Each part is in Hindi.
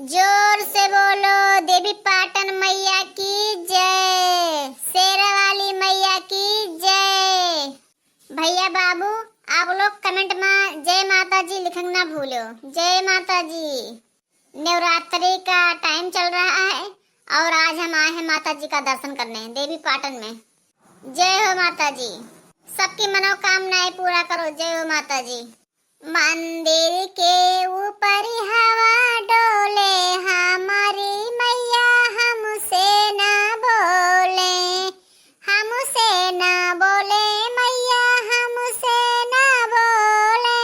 जोर से बोलो देवी पाटन मैया की जय, शेरा वाली मैया की जय। भैया बाबू आप लोग कमेंट में जय माता जी लिखना ना भूलो। जय माता जी। नवरात्रि का टाइम चल रहा है और आज हम आए हैं माता जी का दर्शन करने देवी पाटन में। जय हो माता जी, सबकी मनोकामनाएं पूरा करो। जय हो माता जी। मंदिर के ऊपर हवा डोले, हमारी मैया हमसे ना बोले, हमसे ना बोले मैया हमसे ना बोले।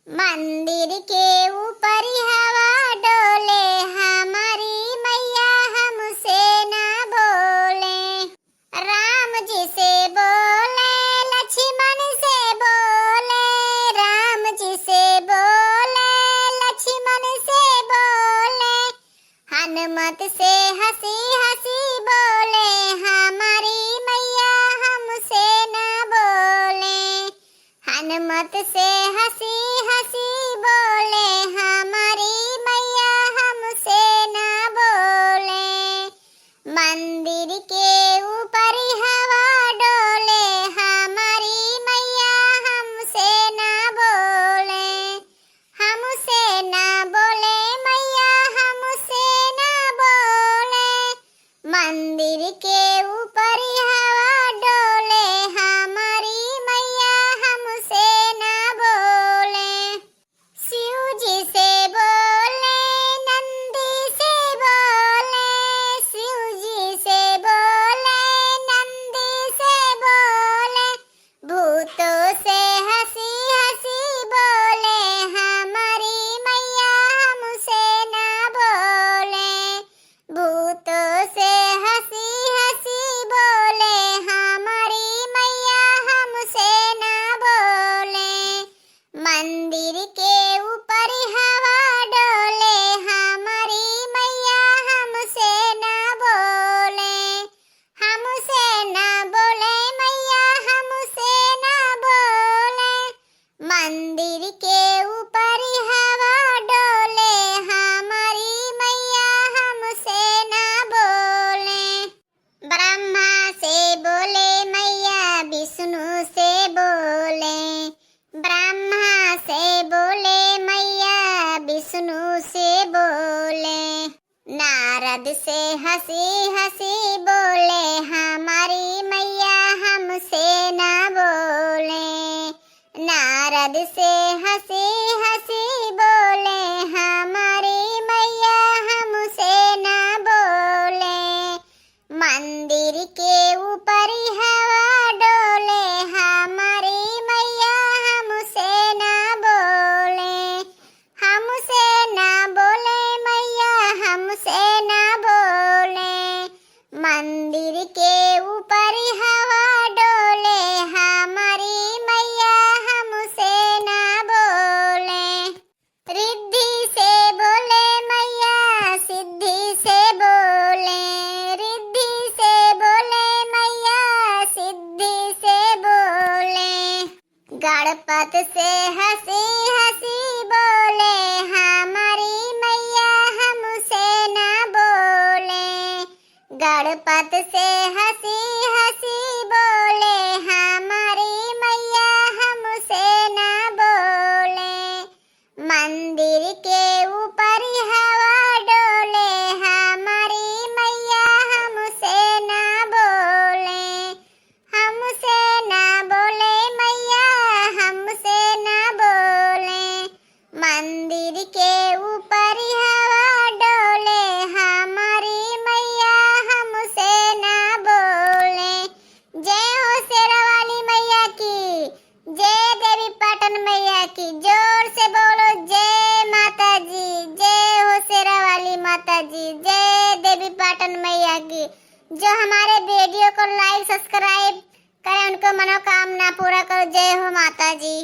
मंदिर के ऊपर हवा डोले, हमारी मैया हमसे ना बोले। राम जी से बोले, लक्ष्मण से बोले, राम जी से बोले, लक्ष्मण से बोले, हनुमत से हंसी हंसी बोले, हमारी मैया हमसे ना बोले। हनुमत से हंसी हंसी बोले, हमारी मैया हमसे ना बोले। मंदिर के ऊपर हवा डोले, हमारी मैया हमसे ना बोले, हमसे ना बोले मैया हमसे ना बोले। मंदिर के ऊपर हवा डोले, हमारी मैया हमसे ना बोले। शिव जी से बोले, नंदी से बोले, शिव जी से बोले, नंदी से बोले, भूतों से हंसी हंसी बोले, हमारी मैया हमसे ना बोले। भूतों से हंसी हंसी बोले, हमारी मैया हमसे ना बोले। मंदिर के ऊपर हवा डोले, हमारी मैया हमसे ना बोले, हमसे ना बोले मैया हमसे ना बोले। मंदिर के ऊपर हवा डोले, हमारी मैया हमसे ना बोले। ब्रह्मा से बोले मैया विष्णु से बोले, ब्रह्मा से बोले मैया विष्णु से बोले। नारद से हंसी हंसी बोले, हमारी मैया हमसे ना बोले। नारद से हंसी हंसी बोले, हमारी मैया हमसे ना बोले। मंदिर के ऊपर हवा डोले, हमारी मैया हमसे ना बोले, हमसे ना बोले मैया हमसे ना बोले। मंदिर के ऊपर हवा डोले, हमारी मैया हमसे ना बोले। रिद्धि से बोले मैया सिद्धि से बोले, रिद्धि से बोले मैया सिद्धि से बोले। गणपत से हंसी हंसी बोले, हमारी मैया हमसे ना बोले। गणपत से हंसी हंसी बोले, हमारी मैया हमसे ना बोले। मंदिर के ऊपर हवा डोले, हमारी मैया हमसे ना बोले, हमसे ना बोले मैया हमसे ना बोले। मंदिर के ऊपर हवा डोले, हमारी मैया हमसे ना बोले। जय हो शेरा वाली मैया की, जय देवी पाटन मैया की। जोर से बोलो जय माता जी, जय हो शेरा वाली माता जी, जय देवी पाटन मैया की। जो हमारे वीडियो को लाइक सब्सक्राइब करें उनको मनोकामना पूरा करो। जय हो माता जी।